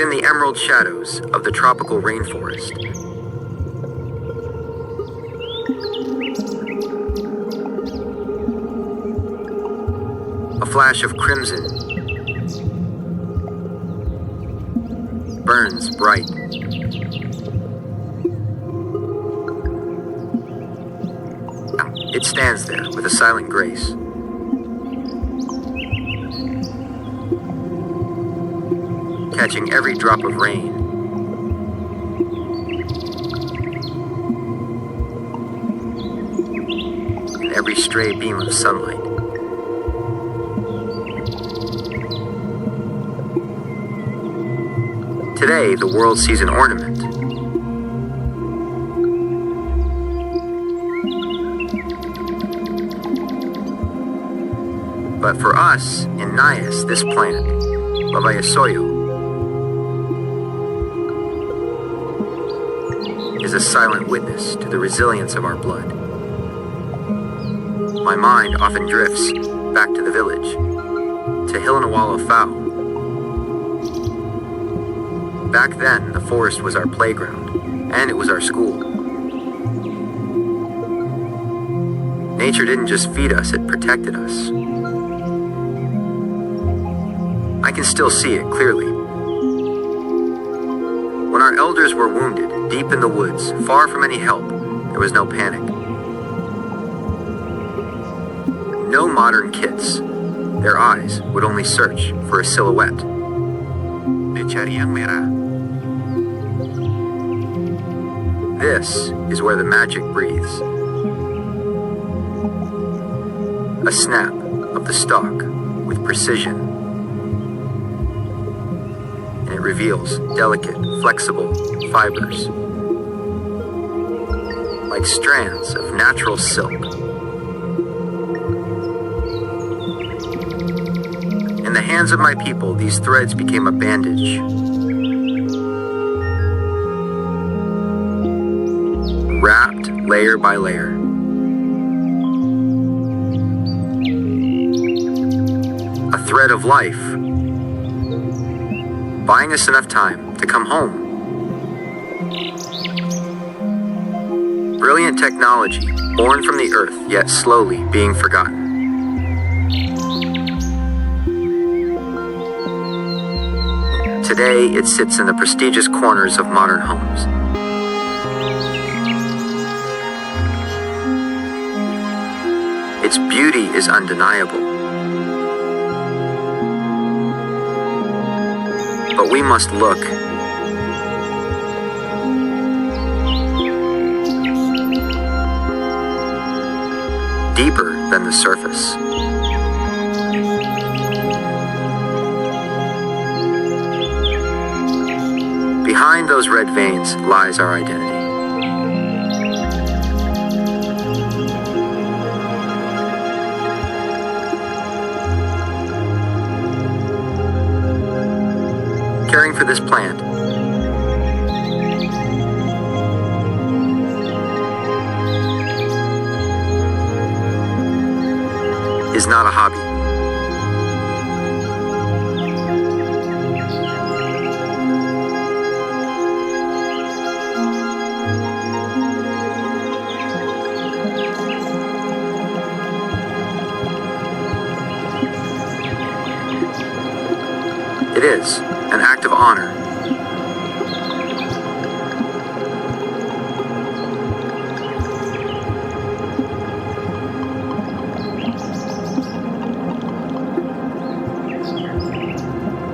within the emerald shadows of the tropical rainforest. A flash of crimson burns bright. It stands there with a silent grace. Catching every drop of rain. And every stray beam of sunlight. Today, the world sees an ornament. But for us, in Nias, this plant, Lavayasoyo, is a silent witness to the resilience of our blood. My mind often drifts back to the village, to Hili'alawa. Back then, the forest was our playground, and it was our school. Nature didn't just feed us, it protected us. I can still see it clearly. When our elders were wounded, deep in the woods, far from any help, there was no panic. No modern kits. Their eyes would only search for a silhouette. This is where the magic breathes. A snap of the stalk with precision. And it reveals delicate, flexible fibers, like strands of natural silk. In the hands of my people, these threads became a bandage. Wrapped layer by layer. A thread of life, buying us enough time to come home. Brilliant technology, born from the earth, yet slowly being forgotten. Today, it sits in the prestigious corners of modern homes. Its beauty is undeniable. But we must look. Deeper than the surface. Behind those red veins lies our identity. Caring for this plant is not a hobby. It is an act of honor.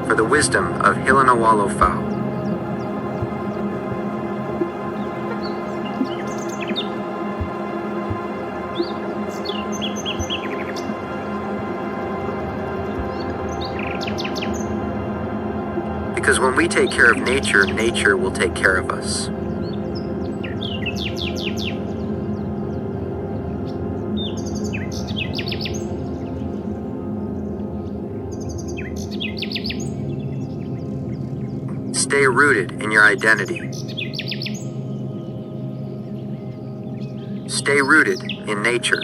For the wisdom of Hili'alawa. Because when we take care of nature, nature will take care of us. Stay rooted in your identity. Stay rooted in nature.